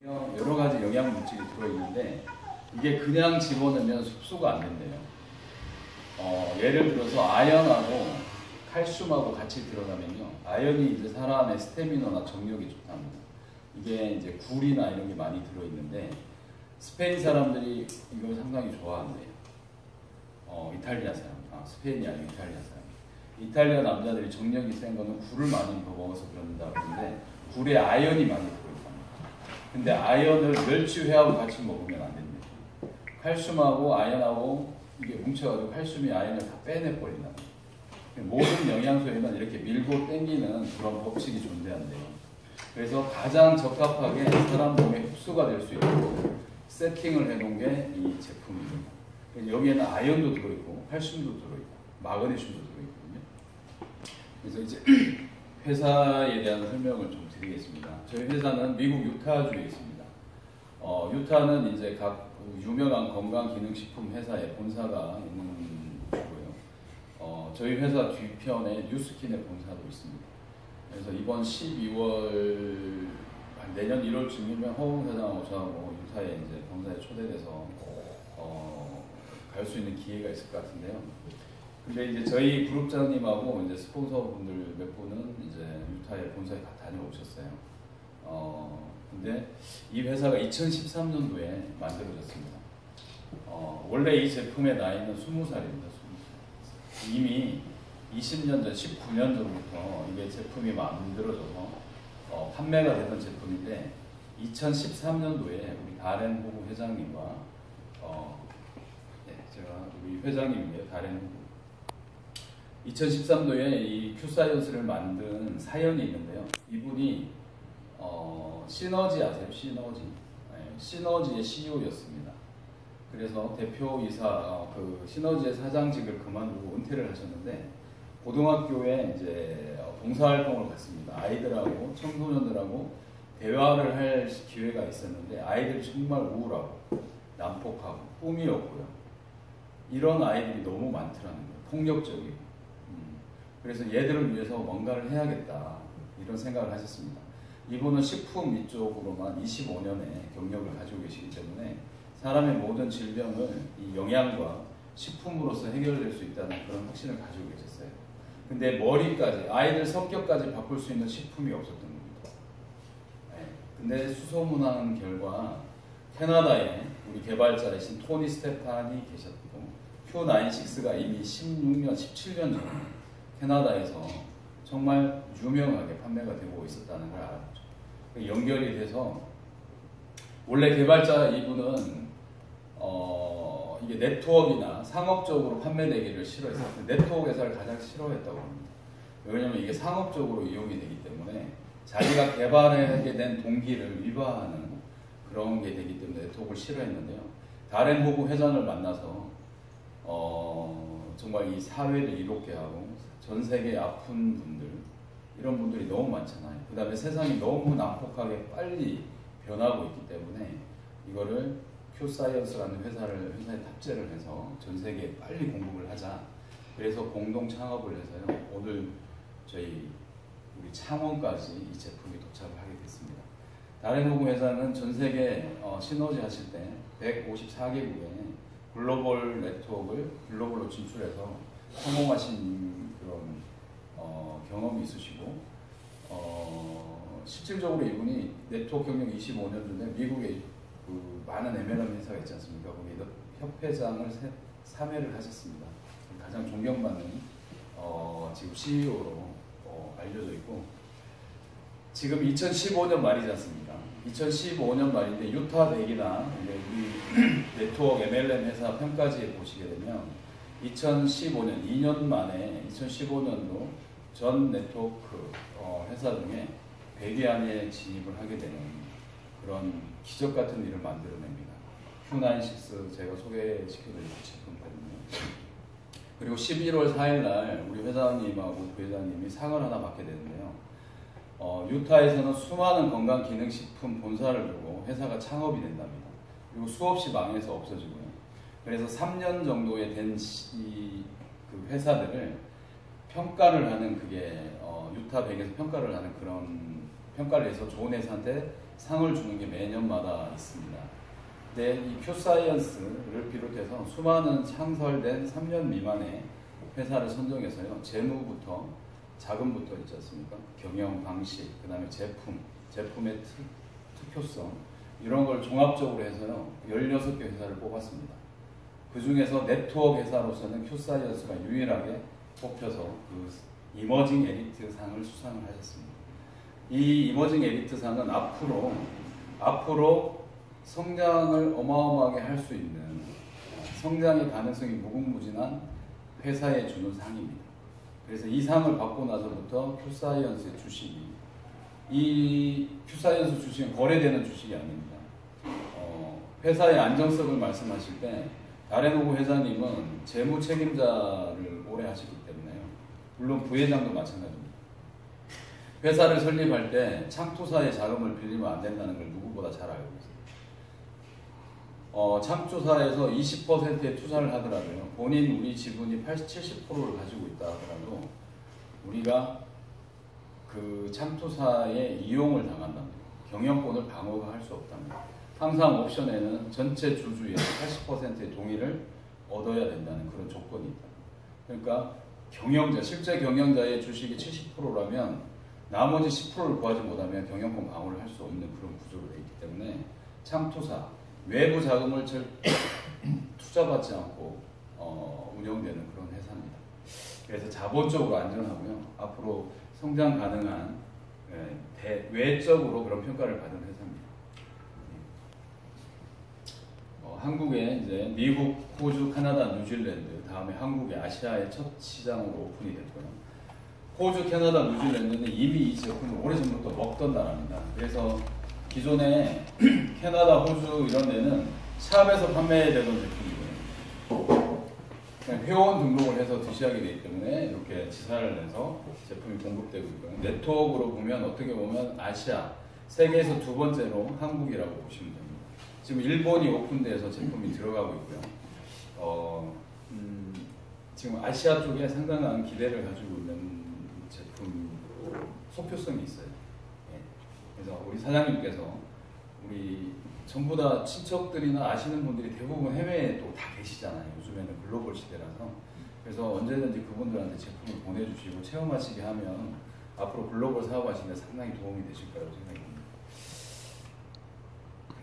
여러 가지 영양 물질이 들어있는데 이게 그냥 집어넣으면 흡수가 안 된대요. 예를 들어서 아연하고 칼슘하고 같이 들어가면요, 아연이 이제 사람의 스태미너나 정력이 좋답니다. 이게 이제 굴이나 이런 게 많이 들어있는데 스페인 사람들이 이걸 상당히 좋아한대요. 이탈리아 사람, 스페인이 아니고 이탈리아 사람. 이탈리아 남자들이 정력이 센 거는 굴을 많이 먹어서 그런다 그러는데 굴에 아연이 많이 들어있답니다. 근데 아연을 멸치회하고 같이 먹으면 안 됩니다. 칼슘하고 아연하고 이게 뭉쳐가지고 칼슘이 아연을 다 빼내버린다. 모든 영양소에는 이렇게 밀고 땡기는 그런 법칙이 존재한대요. 그래서 가장 적합하게 사람 몸에 흡수가 될 수 있도록 세팅을 해놓은 게 이 제품입니다. 여기에는 아연도 들어있고 칼슘도 들어있고 마그네슘도 들어있거든요. 그래서 이제 회사에 대한 설명을 좀 드리겠습니다. 저희 회사는 미국 유타주에 있습니다. 유타는 이제 각 유명한 건강기능식품 회사의 본사가 있는 곳이고요. 저희 회사 뒤편에 뉴스킨의 본사도 있습니다. 그래서 이번 12월, 내년 1월쯤이면 허웅 사장하고 저하고 유타에 이제 본사에 초대돼서 갈 수 있는 기회가 있을 것 같은데요. 근데 이제 저희 그룹장님하고 이제 스폰서분들 몇 분은 이제 유타의 본사에 다 다녀오셨어요. 근데 이 회사가 2013년도에 만들어졌습니다. 원래 이 제품의 나이는 20살입니다. 20살. 이미 20년 전, 19년 전부터 이게 제품이 만들어져서 판매가 되던 제품인데 2013년도에 우리 다렌 호구 회장님과 제가 우리 회장님인데요, 다렌 호구. 2013년도에 이 큐사이언스를 만든 사연이 있는데요. 이분이 시너지 아세요? 시너지. 네, 시너지의 CEO였습니다. 그래서 대표이사, 그 시너지의 사장직을 그만두고 은퇴를 하셨는데 고등학교에 이제 봉사활동을 갔습니다. 아이들하고 청소년들하고 대화를 할 기회가 있었는데 아이들이 정말 우울하고 난폭하고 꿈이 없고요. 이런 아이들이 너무 많더라는 거예요. 폭력적이고. 그래서 얘들을 위해서 뭔가를 해야겠다 이런 생각을 하셨습니다. 이분은 식품 이쪽으로만 25년의 경력을 가지고 계시기 때문에 사람의 모든 질병을 이 영양과 식품으로서 해결될 수 있다는 그런 확신을 가지고 계셨어요. 근데 머리까지, 아이들 성격까지 바꿀 수 있는 식품이 없었던 겁니다. 네. 근데 수소문하는 결과 캐나다에 우리 개발자이신 토니 스테판이 계셨고 Q96가 이미 16년, 17년 전에 캐나다에서 정말 유명하게 판매가 되고 있었다는 걸 알았죠. 연결이 돼서 원래 개발자 이분은 이게 네트워크나 상업적으로 판매되기를 싫어했어요. 네트워크 회사를 가장 싫어했다고 합니다. 왜냐하면 이게 상업적으로 이용이 되기 때문에 자기가 개발하게 된 동기를 위반하는 그런 게 되기 때문에 네트워크를 싫어했는데요. 다렌 호구 회장을 만나서 정말 이 사회를 이롭게 하고 전 세계 아픈 분들, 이런 분들이 너무 많잖아요. 그 다음에 세상이 너무 난폭하게 빨리 변하고 있기 때문에 이거를 큐사이언스라는 회사에 탑재를 해서 전 세계에 빨리 공급을 하자. 그래서 공동 창업을 해서요. 오늘 우리 창원까지 이 제품이 도착을 하게 됐습니다. 다렌 호구 회사는 전 세계 시너지 하실 때 154개국에 글로벌 네트워크를 글로벌로 진출해서 성공하신 그런 경험이 있으시고 실질적으로 이분이 네트워크 경력 25년 전에 미국에 그 많은 M&M 회사가 있지 않습니까? 거기서 협회장을 3회를 하셨습니다. 가장 존경받는 지금 CEO로 알려져 있고 지금 2015년 말이지 않습니까? 2015년 말인데 유타 대기나 우리 네트워크 MLM 회사 평가지에 보시게 되면 2015년 2년 만에 2015년도 전 네트워크 회사 중에 100위 안에 진입을 하게 되는 그런 기적 같은 일을 만들어냅니다. Q96 제가 소개시켜드릴 제품이거든요. 그리고 11월 4일날 우리 회장님하고 부회장님이 상을 하나 받게 되는데요. 유타에서는 수많은 건강기능식품 본사를 두고 회사가 창업이 된답니다. 그리고 수없이 망해서 없어지고요. 그래서 3년 정도에 된 그 회사들을 평가를 하는 그게 유타 100에서 평가를 하는 그런 평가를 해서 좋은 회사한테 상을 주는 게 매년마다 있습니다. 근데 이 큐사이언스를 비롯해서 수많은 창설된 3년 미만의 회사를 선정해서요, 재무부터 자금부터 있지 않습니까? 경영 방식, 그 다음에 제품의 특효성, 이런 걸 종합적으로 해서요, 16개 회사를 뽑았습니다. 그 중에서 네트워크 회사로서는 큐사이언스가 유일하게 뽑혀서 그 이머징 에리트 상을 수상을 하셨습니다. 이 이머징 에리트 상은 앞으로 성장을 어마어마하게 할 수 있는, 성장의 가능성이 무궁무진한 회사에 주는 상입니다. 그래서 이 상을 받고 나서부터 큐사이언스의 주식이, 이 큐사이언스 주식은 거래되는 주식이 아닙니다. 회사의 안정성을 말씀하실 때 다레노고 회장님은 재무 책임자를 오래 하시기 때문에요. 물론 부회장도 마찬가지입니다. 회사를 설립할 때 창투사의 자금을 빌리면 안 된다는 걸 누구보다 잘 알고 있어요. 창투사에서 20%의 투자를 하더라도요, 본인 우리 지분이 70%를 가지고 있다 하더라도 우리가 그 창투사의 이용을 당한답니다. 경영권을 방어가 할 수 없답니다. 항상 옵션에는 전체 주주의 80%의 동의를 얻어야 된다는 그런 조건이 있다. 그러니까 실제 경영자의 주식이 70%라면 나머지 10%를 구하지 못하면 경영권 방어를 할 수 없는 그런 구조로 되어 있기 때문에 창투사, 외부 자금을 투자받지 않고 운영되는 그런 회사입니다. 그래서 자본적으로 안전하고요, 앞으로 성장 가능한 외적으로 그런 평가를 받은 회사입니다. 한국에 이제 미국, 호주, 카나다, 뉴질랜드, 다음에 한국의 아시아의 첫 시장으로 오픈이 됐고요. 호주, 캐나다, 뉴질랜드는 이미 이 제품을 오래전부터 먹던 나라입니다. 그래서 기존에 캐나다, 호주 이런 데는 샵에서 판매되던 제품이고요. 그냥 회원 등록을 해서 드시하게 되기 때문에 이렇게 지사를 내서 제품이 공급되고 있고요. 네트워크로 보면 어떻게 보면 아시아, 세계에서 두 번째로 한국이라고 보시면 됩니다. 지금 일본이 오픈돼서 제품이 들어가고 있고요. 지금 아시아 쪽에 상당한 기대를 가지고 있는 제품 속효성이 있어요. 예. 그래서 우리 사장님께서 우리 전부 다 친척들이나 아시는 분들이 대부분 해외에 또 다 계시잖아요. 요즘에는 글로벌 시대라서. 그래서 언제든지 그분들한테 제품을 보내주시고 체험하시게 하면 앞으로 글로벌 사업하시는 데 상당히 도움이 되실 거라고 생각합니다.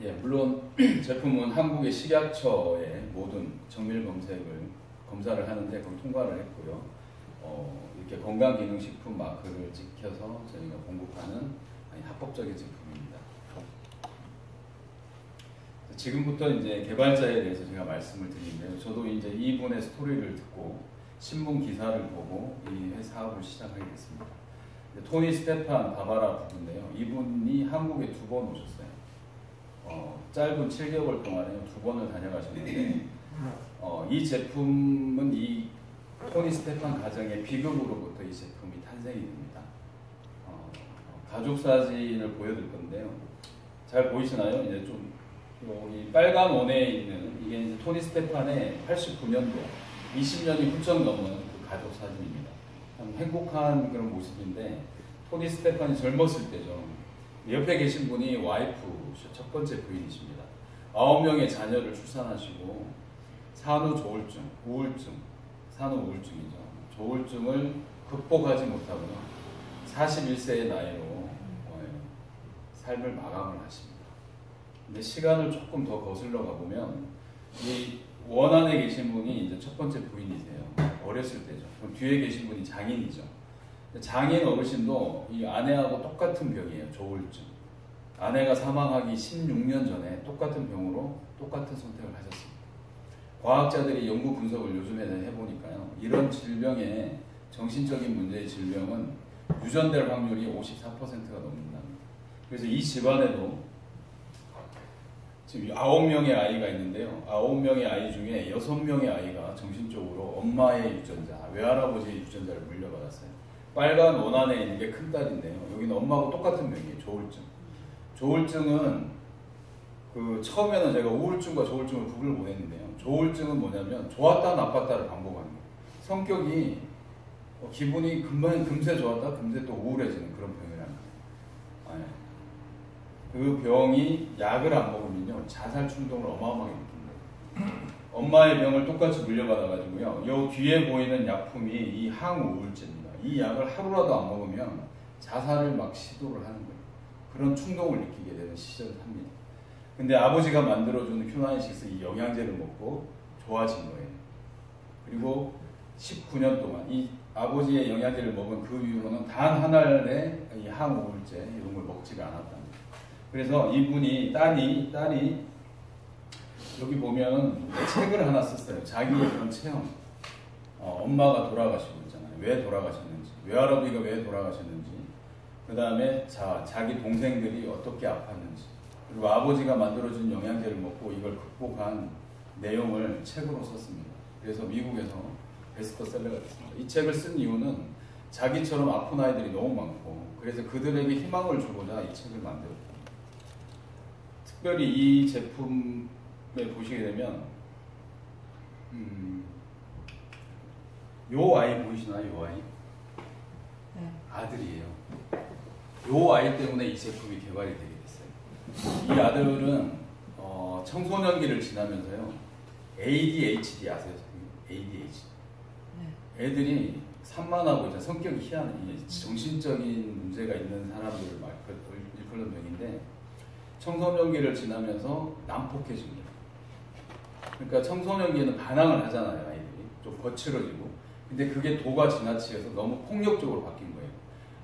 예, 물론 제품은 한국의 식약처의 모든 정밀 검사를 하는데 거기 통과를 했고요. 이렇게 건강기능식품 마크를 지켜서 저희가 공급하는 합법적인 제품입니다. 지금부터 이제 개발자에 대해서 제가 말씀을 드리는데요. 저도 이제 이분의 스토리를 듣고 신문 기사를 보고 이 사업을 시작하게 됐습니다. 토니 스테판 바바라 부부인데요. 이분이 한국에 2번 오셨어요. 짧은 7개월 동안에 2번을 다녀가셨는데 이 제품은 이 토니 스테판 가정의 비극으로부터 이 제품이 탄생이 됩니다. 가족 사진을 보여드릴 건데요. 잘 보이시나요? 이제 좀 이 빨간 원에 있는 이게 이제 토니 스테판의 89년도 20년이 훌쩍 넘은 그 가족 사진입니다. 참 행복한 그런 모습인데 토니 스테판이 젊었을 때죠. 옆에 계신 분이 와이프, 첫 번째 부인이십니다. 9명의 자녀를 출산하시고 산후조울증, 산후우울증이죠. 조울증을 극복하지 못하고요. 41세의 나이로 삶을 마감을 하십니다. 근데 시간을 조금 더 거슬러 가보면 이 원안에 계신 분이 이제 첫 번째 부인이세요. 어렸을 때죠. 그럼 뒤에 계신 분이 장인이죠. 장인 어르신도 이 아내하고 똑같은 병이에요. 조울증. 아내가 사망하기 16년 전에 똑같은 병으로 똑같은 선택을 하셨습니다. 과학자들이 연구 분석을 요즘에는 해보니까요. 이런 질병의 정신적인 문제의 질병은 유전될 확률이 54%가 넘는답니다. 그래서 이 집안에도 지금 9명의 아이가 있는데요. 9명의 아이 중에 6명의 아이가 정신적으로 엄마의 유전자, 외할아버지의 유전자를 물려받았어요. 빨간 원안에 있는 게 큰딸인데요. 여기는 엄마하고 똑같은 병이에요. 조울증. 조울증은 처음에는 제가 우울증과 조울증을 구분을 못했는데요. 조울증은 뭐냐면 좋았다 나빴다를 반복하는 거예요. 성격이 기분이 금세 좋았다 금세 또 우울해지는 그런 병이라는 거예요. 네. 그 병이 약을 안 먹으면요 자살 충동을 어마어마하게 느낍니다. 엄마의 병을 똑같이 물려받아가지고요. 요 뒤에 보이는 약품이 이 항우울제입니다. 이 약을 하루라도 안 먹으면 자살을 막 시도를 하는 거예요. 그런 충동을 느끼게 되는 시절을 삽니다. 근데 아버지가 만들어주는 큐나인식스 이 영양제를 먹고 좋아진 거예요. 그리고 19년 동안 이 아버지의 영양제를 먹은 그 이후로는 단 한 알의 이 항우울제 이런 걸 먹지가 않았답니다. 그래서 이분이 딸이 여기 보면 책을 하나 썼어요. 자기의 그런 체험. 엄마가 돌아가시고 있잖아요. 왜 돌아가셨는지, 외할아버지가 왜 돌아가셨는지, 그 다음에 자기 동생들이 어떻게 아팠는지, 그리고 아버지가 만들어준 영양제를 먹고 이걸 극복한 내용을 책으로 썼습니다. 그래서 미국에서 베스트셀러가 됐습니다. 이 책을 쓴 이유는 자기처럼 아픈 아이들이 너무 많고 그래서 그들에게 희망을 주고자 이 책을 만들었다. 특별히 이 제품을 보시게 되면 요 아이 보이시나요? 요 아이? 네. 아들이에요. 요 아이 때문에 이 제품이 개발이 되게 됐어요. 이 아들은 청소년기를 지나면서요. ADHD 아세요? ADHD. 네. 애들이 산만하고 이제 성격이 희한한 정신적인 문제가 있는 사람들을 일컬는 병인데 청소년기를 지나면서 난폭해집니다. 그러니까 청소년기에는 반항을 하잖아요, 아이들이. 좀 거칠어지고. 근데 그게 도가 지나치어서 너무 폭력적으로 바뀐 거예요.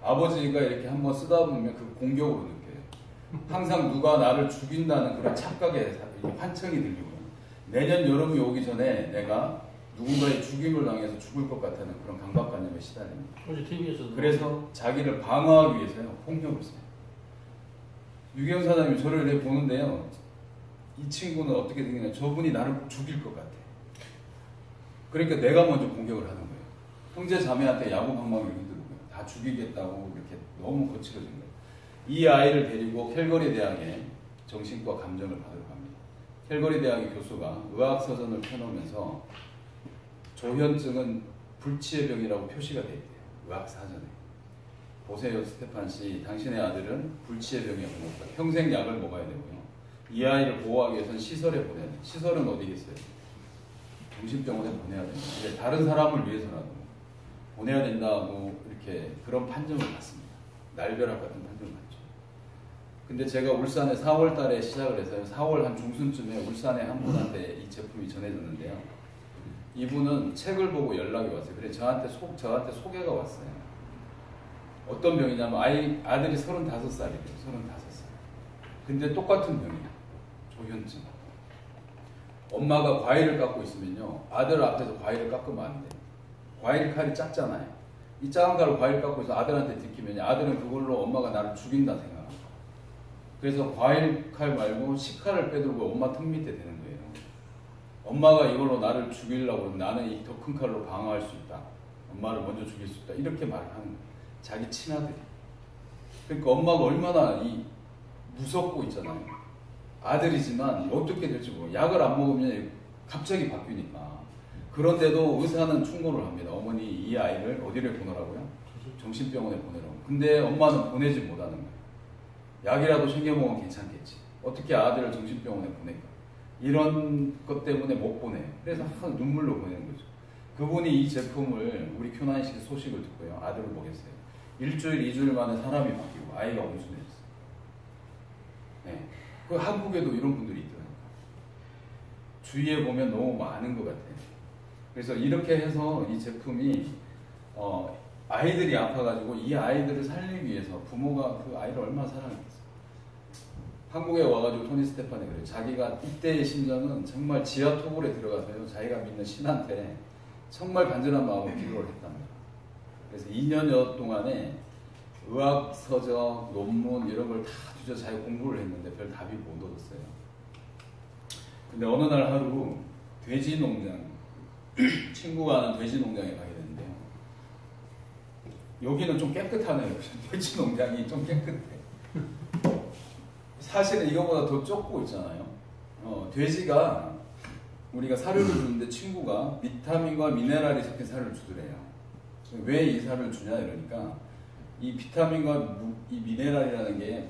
아버지가 이렇게 한번 쓰다 보면 그 공격으로 느껴요. 항상 누가 나를 죽인다는 그런 착각에 환청이 들리고요. 내년 여름이 오기 전에 내가 누군가의 죽임을 당해서 죽을 것 같다는 그런 강박관념에 시달립니다. 어제 TV에서도 그래서 자기를 방어하기 위해서요, 폭력을 써요. 유경 사장님이 저를 이렇게 보는데요. 이 친구는 어떻게 생겼냐. 저분이 나를 죽일 것 같아. 그러니까 내가 먼저 공격을 하는 거예요. 형제 자매한테 야구 방망이를 흔들고요. 다 죽이겠다고 이렇게 너무 거칠어진 거예요. 이 아이를 데리고 캘거리 대학에 정신과 감정을 받으러 갑니다. 캘거리 대학의 교수가 의학서전을 펴놓으면서 조현증은 불치의 병이라고 표시가 되어 있대요. 의학사전에. 보세요, 스테판 씨. 당신의 아들은 불치의 병에 걸렸다. 평생 약을 먹어야 되고요. 이 아이를 보호하기 위해서는 시설에 보내야 돼요. 시설은 어디겠어요? 정신병원에 보내야 됩니다. 다른 사람을 위해서라도 보내야 된다고 이렇게 그런 판정을 받습니다. 날벼락 같은 판정을 받죠. 근데 제가 울산에 4월 달에 시작을 해서요. 4월 한 중순쯤에 울산에 한 분한테 이 제품이 전해졌는데요. 이분은 책을 보고 연락이 왔어요. 그래 저한테 소개가 왔어요. 어떤 병이냐면 아들이 35살이래요. 35살. 근데 똑같은 병이야. 조현증. 엄마가 과일을 깎고 있으면요. 아들 앞에서 과일을 깎으면 안 돼. 과일 칼이 작잖아요. 이 작은 칼로 과일 깎고 있어 아들한테 들키면 아들은 그걸로 엄마가 나를 죽인다 생각합니다. 그래서 과일 칼 말고 식칼을 빼들고 엄마 턱 밑에 대는 거예요. 엄마가 이걸로 나를 죽이려고 하면 나는 이 더 큰 칼로 방어할 수 있다. 엄마를 먼저 죽일 수 있다. 이렇게 말을 하는 거예요. 자기 친아들이. 그러니까 엄마가 얼마나 무섭고 있잖아요. 아들이지만 어떻게 될지 모르고 약을 안 먹으면 갑자기 바뀌니까. 그런데도 의사는 충고를 합니다. 어머니 이 아이를 어디를 보내라고요? 정신병원에 보내라고. 근데 엄마는 보내지 못하는 거예요. 약이라도 챙겨 먹으면 괜찮겠지. 어떻게 아들을 정신병원에 보낼까? 이런 것 때문에 못 보내요. 그래서 항상 눈물로 보내는 거죠. 그분이 이 제품을 우리 큐나인식 소식을 듣고요. 아들을 보겠어요. 일주일, 2주일 만에 사람이 바뀌고 아이가 온순해졌어요. 네. 그 한국에도 이런 분들이 있더라고요. 주위에 보면 너무 많은 것 같아요. 그래서 이렇게 해서 이 제품이 아이들이 아파가지고 이 아이들을 살리기 위해서 부모가 그 아이를 얼마나 사랑했겠어요. 한국에 와가지고 토니 스테판이 그래요. 자기가 이때의 심정은 정말 지하 토굴에 들어가서요. 자기가 믿는 신한테 정말 간절한 마음으로 기도를 했답니다. 그래서 2년여 동안에 의학 서적, 논문 이런 걸 다 뒤져 자기 공부를 했는데 별 답이 못 얻었어요. 근데 어느 날 하루 돼지 농장, 친구가 하는 돼지 농장에 가게 됐는데요. 여기는 좀 깨끗하네요. 돼지 농장이 좀 깨끗해. 사실은 이거보다 더 좁고 있잖아요. 돼지가 우리가 사료를 주는데 친구가 비타민과 미네랄이 섞인 사료를 주더래요. 왜 이 사료를 주냐 이러니까 이 비타민과 이 미네랄이라는 게